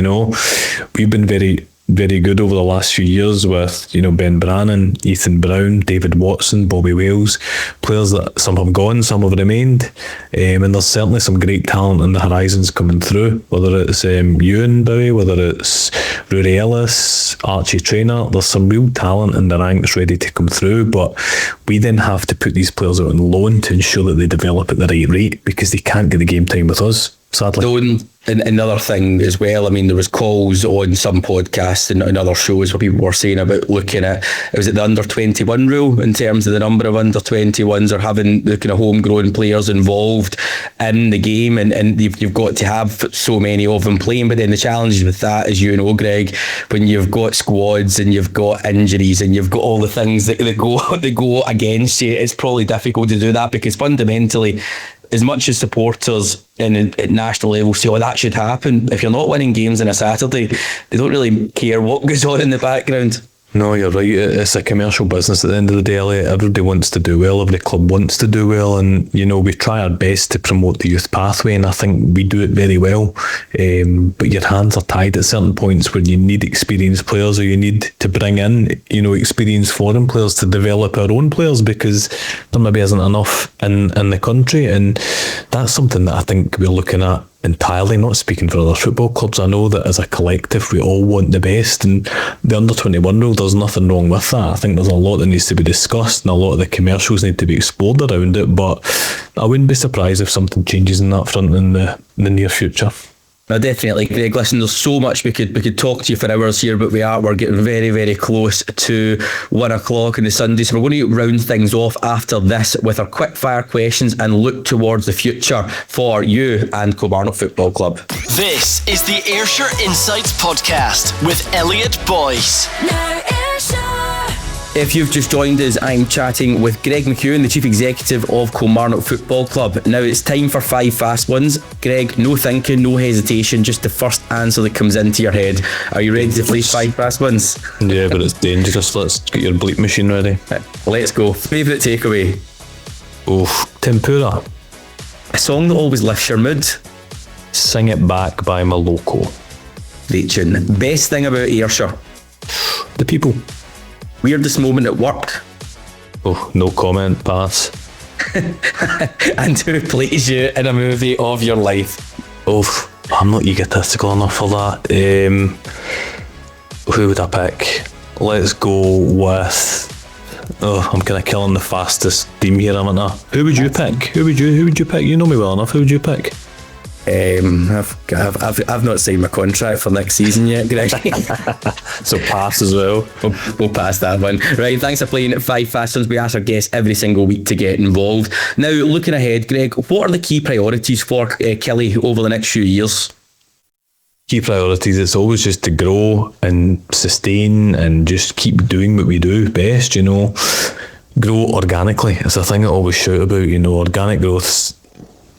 We've been very, very good over the last few years with, Ben Brannan, Ethan Brown, David Watson, Bobby Wales, players that some have gone, some have remained. And there's certainly some great talent on the horizons coming through, whether it's Ewan Bowie, whether it's Rory Ellis, Archie Traynor. There's some real talent in the ranks ready to come through, but we then have to put these players out on loan to ensure that they develop at the right rate, because they can't get the game time with us. sadly. And another thing as well, I mean, there was calls on some podcasts and other shows where people were saying about looking at, was it the under 21 rule in terms of the number of under 21s, or having the kind of homegrown players involved in the game, and you've got to have so many of them playing. But then the challenges with that, as you know, Greg, when you've got squads and you've got injuries and you've got all the things that go against you, it's probably difficult to do that, because fundamentally, as much as supporters at national level say, that should happen, if you're not winning games on a Saturday, they don't really care what goes on in the background. No, you're right. It's a commercial business at the end of the day, Elliot. Everybody wants to do well. Every club wants to do well. And, we try our best to promote the youth pathway, and I think we do it very well. But your hands are tied at certain points where you need experienced players, or you need to bring in, experienced foreign players to develop our own players, because there maybe isn't enough in the country. And that's something that I think we're looking at entirely, not speaking for other football clubs. I know that as a collective we all want the best, and the under 21 rule, there's nothing wrong with that. I think there's a lot that needs to be discussed, and a lot of the commercials need to be explored around it, but I wouldn't be surprised if something changes in that front in the near future. No, definitely, Greg. Listen, there's so much we could talk to you for hours here, but we're getting very, very close to 1 o'clock on the Sunday, so we're going to round things off after this with our quick fire questions and look towards the future for you and Kilmarnock Football Club. This is the Ayrshire Insights podcast with Elliot Boyce. Now Ayrshire. If you've just joined us, I'm chatting with Gregg McEwan, the Chief Executive of Kilmarnock Football Club. Now it's time for 5 fast ones. Greg, no thinking, no hesitation, just the first answer that comes into your head. Are you ready to play 5 fast ones? Yeah, but it's dangerous. Let's get your bleep machine ready. Let's go. Favourite takeaway? Tempura. A song that always lifts your mood? Sing It Back by Maloko. Great tune. Best thing about Ayrshire? The people. Weirdest moment at work? No comment, pass. And who plays you in a movie of your life? I'm not egotistical enough for that. Who would I pick? Let's go with... I'm kind of killing the fastest theme here, haven't I? Who would you pick? Who would you pick? You know me well enough. Who would you pick? I've not signed my contract for next season yet, Greg. So pass as well. We'll pass that one. Right, thanks for playing at 5 Fast Ones. We ask our guests every single week to get involved. Now, looking ahead, Greg, what are the key priorities for Killy over the next few years? Key priorities, it's always just to grow and sustain and just keep doing what we do best, Grow organically. It's a thing I always shout about, organic growth.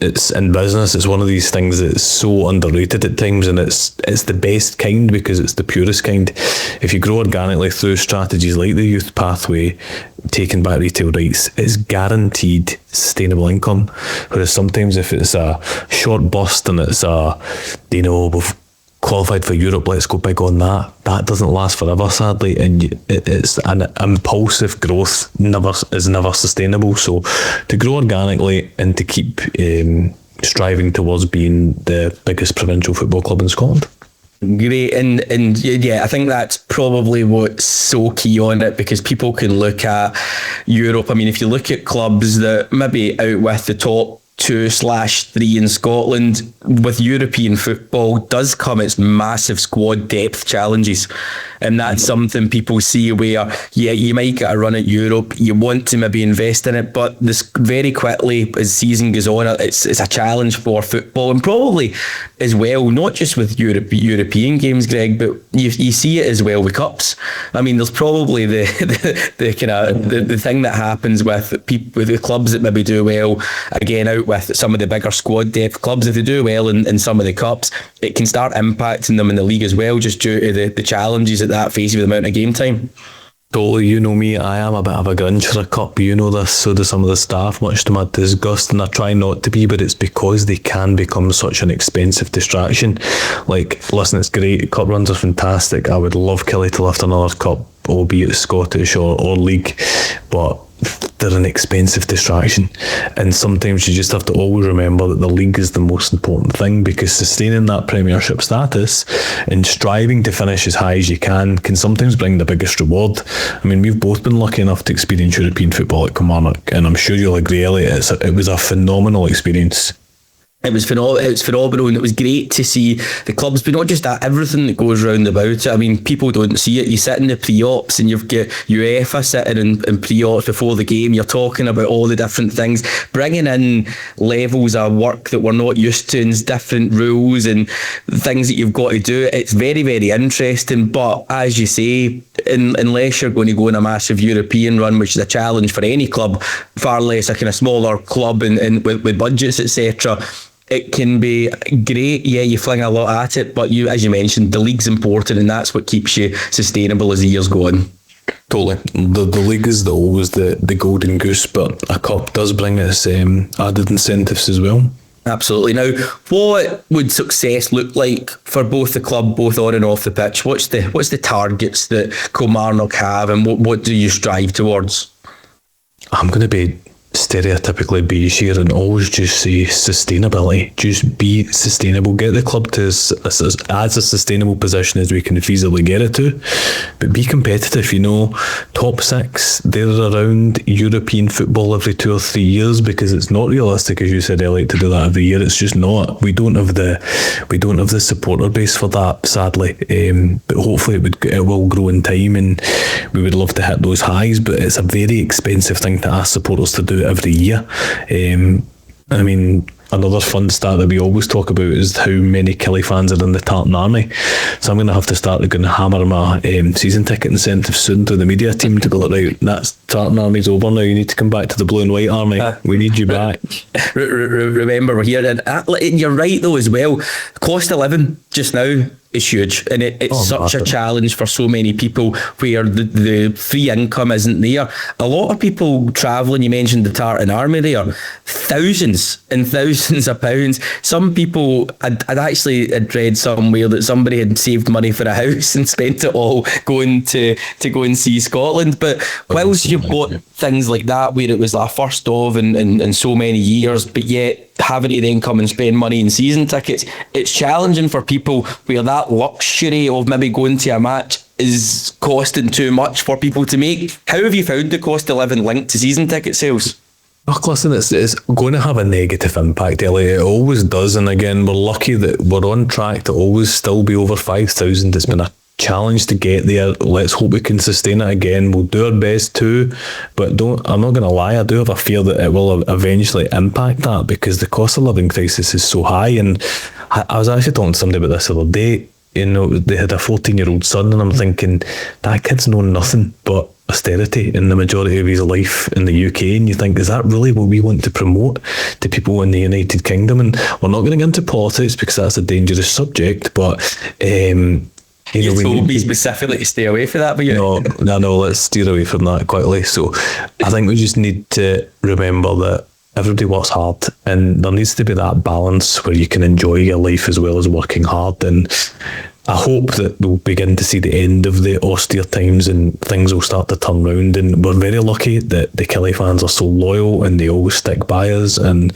It's in business, it's one of these things that's so underrated at times, and it's the best kind because it's the purest kind. If you grow organically through strategies like the youth pathway, taking back retail rights, it's guaranteed sustainable income. Whereas sometimes if it's a short burst and it's we've qualified for Europe, let's go big on that. That doesn't last forever, sadly, and it's an impulsive growth is never sustainable. So to grow organically and to keep striving towards being the biggest provincial football club in Scotland. Great, and yeah, I think that's probably what's so key on it, because people can look at Europe. I mean, if you look at clubs that maybe out with the top 2/3 in Scotland, with European football does come its massive squad depth challenges, and that's something people see where you might get a run at Europe, you want to maybe invest in it, but this very quickly as season goes on, it's a challenge for football, and probably as well, not just with European games, Greg, but you see it as well with cups. I mean, there's probably the thing that happens with people, with the clubs that maybe do well again out with some of the bigger squad depth clubs. If they do well in some of the cups, it can start impacting them in the league as well, just due to the challenges that face with the amount of game time. Totally, you know me, I am a bit of a grunge for a cup, you know this, so do some of the staff, much to my disgust, and I try not to be, but it's because they can become such an expensive distraction. Like, listen, it's great, cup runs are fantastic, I would love Killy to lift another cup, albeit Scottish or league, but they're an expensive distraction, and sometimes you just have to always remember that the league is the most important thing, because sustaining that Premiership status and striving to finish as high as you can sometimes bring the biggest reward. I mean, we've both been lucky enough to experience European football at Kilmarnock, and I'm sure you'll agree, Elliot, it was a phenomenal experience. It was phenomenal, and it was great to see the clubs, but not just that, everything that goes round about it. I mean, people don't see it. You sit in the pre-ops and you've got UEFA sitting in pre-ops before the game. You're talking about all the different things, bringing in levels of work that we're not used to, and different rules and things that you've got to do. It's very, very interesting. But as you say, unless you're going to go on a massive European run, which is a challenge for any club, far less a kind of smaller club and with budgets, etc., it can be great. Yeah, you fling a lot at it, but as you mentioned, the league's important, and that's what keeps you sustainable as the years go on. Totally. The league is always the golden goose, but a cup does bring its added incentives as well. Absolutely. Now, what would success look like for both the club, both on and off the pitch? What's the targets that Kilmarnock have, and what do you strive towards? I'm going to be stereotypically beige here and always just say sustainability. Just be sustainable. Get the club to as a sustainable position as we can feasibly get it to, but be competitive. Top six, they're around European football every 2 or 3 years, because it's not realistic, as you said, Elliot, to do that every year. It's just not. We don't have the supporter base for that, sadly. But hopefully it will grow in time, and we would love to hit those highs. But it's a very expensive thing to ask supporters to do every year. I mean, another fun stat that we always talk about is how many Killie fans are in the Tartan Army. So I'm going to have to start going to hammer my season ticket incentive soon to the media team to go, right, that's Tartan Army's over now, you need to come back to the Blue and White Army. We need you back. Remember, we're here, and you're right though as well. Cost of living just now is huge, and it's such a challenge for so many people where the free income isn't there. A lot of people travelling, you mentioned the Tartan Army there, thousands and thousands of pounds. Some people, I'd read somewhere that somebody had saved money for a house and spent it all going to go and see Scotland. But whilst you've got things like that where it was a first of in so many years, but yet having to then come and spend money in season tickets, it's challenging for people where that luxury of maybe going to a match is costing too much for people to make. How have you found the cost of living linked to season ticket sales? Look, listen, it's going to have a negative impact, Elliot. It always does. And again, we're lucky that we're on track to always still be over 5,000. It's been a challenge to get there. Let's hope we can sustain it again. We'll do our best too, but I'm not going to lie, I do have a fear that it will eventually impact that, because the cost of living crisis is so high. And I was actually talking to somebody about this the other day. They had a 14-year-old son, and I'm thinking, that kid's known nothing but austerity in the majority of his life in the UK, and you think, is that really what we want to promote to people in the United Kingdom? And we're not going into politics because that's a dangerous subject, but you told me specifically to stay away from that, but no, let's steer away from that quickly. So I think we just need to remember that everybody works hard, and there needs to be that balance where you can enjoy your life as well as working hard. And I hope that we'll begin to see the end of the austere times and things will start to turn round. And we're very lucky that the Killie fans are so loyal and they always stick by us, and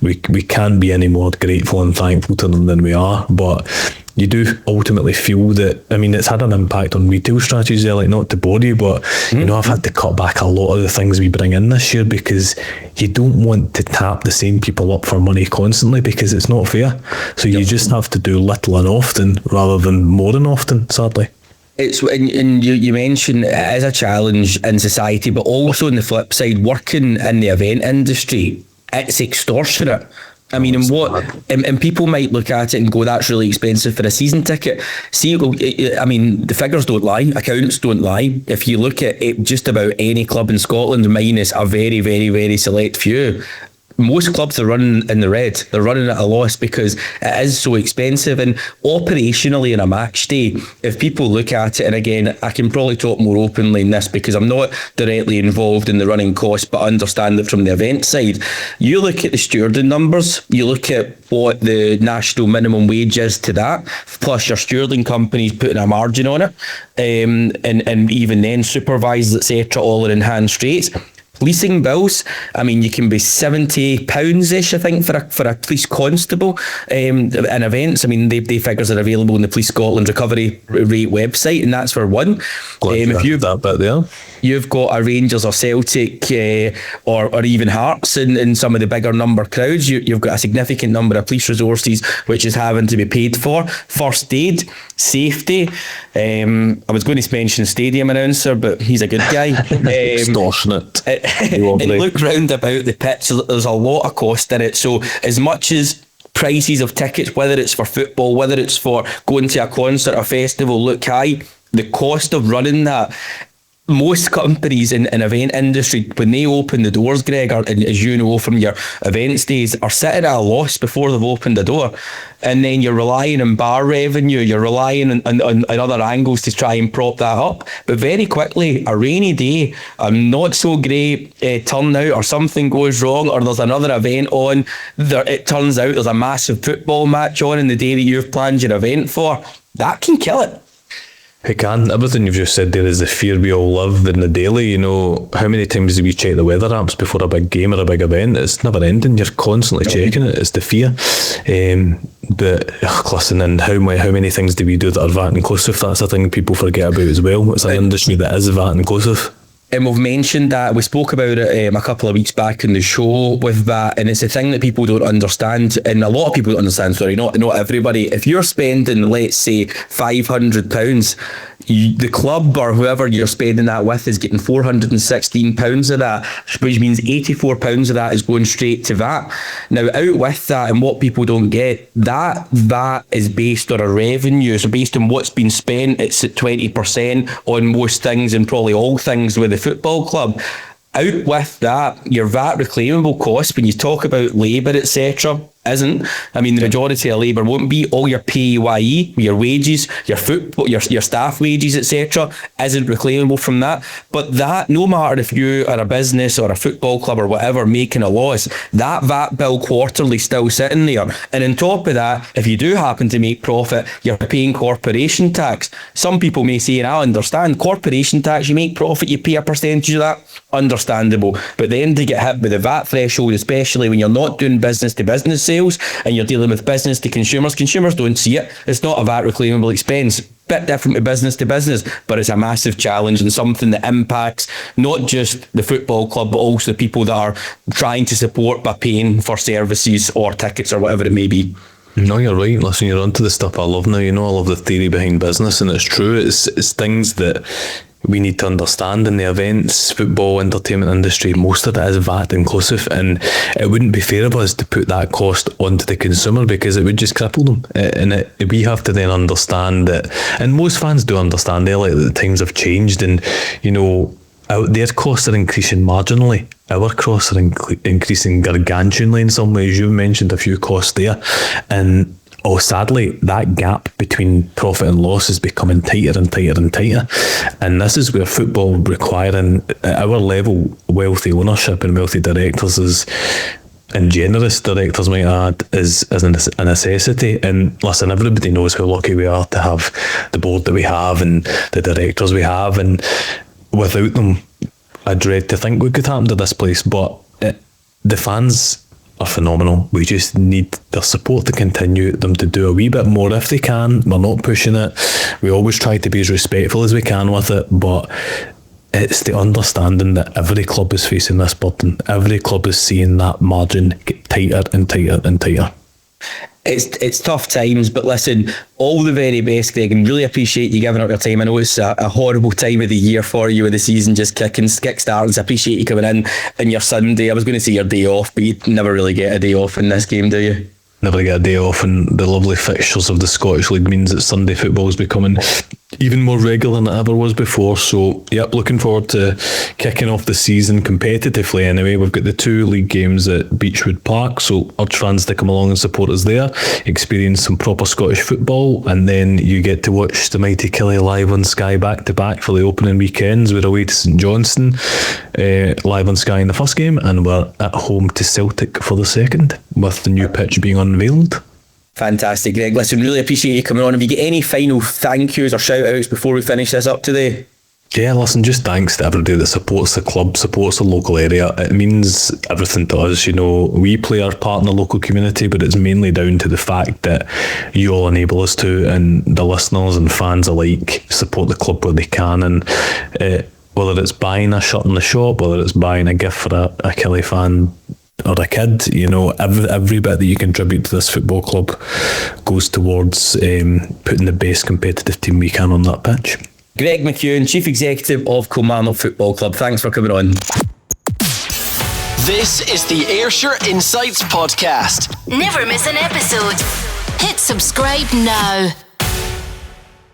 we can't be any more grateful and thankful to them than we are. But you do ultimately feel that, I mean, it's had an impact on retail strategies, like not to bore you, but I've had to cut back a lot of the things we bring in this year, because you don't want to tap the same people up for money constantly, because it's not fair. So you just have to do little and often rather than more and often, sadly. It's and you mentioned it is a challenge in society, but also on the flip side, working in the event industry, it's extortionate. I mean, and people might look at it and go, that's really expensive for a season ticket. See, I mean, the figures don't lie, accounts don't lie. If you look at it, just about any club in Scotland, minus a very, very, very select few, most clubs are running in the red. They're running at a loss because it is so expensive. And operationally in a match day, if people look at it, and again, I can probably talk more openly in this because I'm not directly involved in the running costs, but understand it from the event side. You look at the stewarding numbers, you look at what the national minimum wage is to that, plus your stewarding company's putting a margin on it, and even then supervisors, etc., all are enhanced rates. Policing bills, I mean, you can be £70-ish, I think, for a police constable in events. I mean, they figures are available on the Police Scotland recovery rate website, and that's for one. If you that bit there. you've got a Rangers or Celtic or even Hearts in some of the bigger number crowds. You've got a significant number of police resources which is having to be paid for. First aid, safety. I was going to mention stadium announcer, but he's a good guy. Extortionate. And look round about the pitch, there's a lot of cost in it. So as much as prices of tickets, whether it's for football, whether it's for going to a concert or festival, look high, the cost of running that, most companies in event industry, when they open the doors, Greg, or as you know from your events days, are sitting at a loss before they've opened the door. And then you're relying on bar revenue, you're relying on other angles to try and prop that up. But very quickly, a rainy day, a not so great turnout, or something goes wrong, or there's another event on, it turns out there's a massive football match on in the day that you've planned your event for, that can kill it. It can. Everything you've just said there is the fear we all live in the daily. You know, how many times do we check the weather apps before a big game or a big event? It's never ending. You're constantly checking it. It's the fear. But listen, and how many things do we do that are VAT inclusive? That's a thing people forget about as well. It's an industry that is VAT inclusive. And we've mentioned that, we spoke about it a couple of weeks back in the show with that, and it's a thing that people don't understand, and a lot of people don't understand, sorry, not everybody. If you're spending, let's say, £500, the club or whoever you're spending that with is getting £416 of that, which means £84 of that is going straight to VAT. Now, out with that, and what people don't get, that VAT is based on a revenue, so based on what's been spent, it's at 20% on most things, and probably all things with the football club. Out with that, your VAT reclaimable costs, when you talk about labour, etc., isn't. I mean, the majority of labour won't be. All your PAYE, your wages, your football, your staff wages, etc., isn't reclaimable from that. But that, no matter if you are a business or a football club or whatever making a loss, that VAT bill quarterly still sitting there. And on top of that, if you do happen to make profit, you're paying corporation tax. Some people may say, and I understand, corporation tax, you make profit, you pay a percentage of that, understandable. But then to get hit with the VAT threshold, especially when you're not doing business to business sales and you're dealing with business to consumers don't see it. It's not a VAT reclaimable expense. Bit different to business, but it's a massive challenge and something that impacts not just the football club, but also the people that are trying to support by paying for services or tickets or whatever it may be. No, you're right. Listen, you're onto the stuff I love now. You know, I love the theory behind business, and it's true. It's things that we need to understand in the events, football, entertainment industry. Most of it is VAT inclusive, and it wouldn't be fair of us to put that cost onto the consumer because it would just cripple them. And we have to then understand that, and most fans do understand, Elliot, that the times have changed, and you know, their costs are increasing marginally. Our costs are increasing gargantuanly in some ways. You mentioned a few costs there, and sadly, that gap between profit and loss is becoming tighter and tighter and tighter. And this is where football requiring, at our level, wealthy ownership and wealthy directors and generous directors, might add, is a necessity. And listen, everybody knows how lucky we are to have the board that we have and the directors we have. And without them, I dread to think what could happen to this place. But the fans are phenomenal. We just need their support to continue, them to do a wee bit more if they can. We're not pushing it. We always try to be as respectful as we can with it, but it's the understanding that every club is facing this burden. Every club is seeing that margin get tighter and tighter and tighter. It's tough times, but listen, all the very best, Greg, and really appreciate you giving up your time. I know it's a horrible time of the year for you with the season just kick-starting, so I appreciate you coming in your Sunday. I was going to say your day off, but you never really get a day off in this game, do you? Never get a day off, and the lovely fixtures of the Scottish League means that Sunday football is becoming even more regular than it ever was before. So, yep, looking forward to kicking off the season competitively anyway. We've got the 2 league games at Beechwood Park, so urge fans to come along and support us there, experience some proper Scottish football, and then you get to watch the mighty Killie live on Sky back-to-back for the opening weekends. We're away to St Johnstone, live on Sky in the first game, and we're at home to Celtic for the second, with the new pitch being unveiled. Fantastic, Greg. Listen, really appreciate you coming on. Have you got any final thank yous or shout outs before we finish this up today? Yeah, listen, just thanks to everybody that supports the club, supports the local area. It means everything to us. You know, we play our part in the local community, but it's mainly down to the fact that you all enable us to, and the listeners and fans alike support the club where they can. And whether it's buying a shirt in the shop, whether it's buying a gift for a Killie fan or a kid, you know, every bit that you contribute to this football club goes towards putting the best competitive team we can on that pitch. Gregg McEwan, Chief Executive of Kilmarnock Football Club. Thanks for coming on. This is the Ayrshire Insights podcast. Never miss an episode. Hit subscribe now.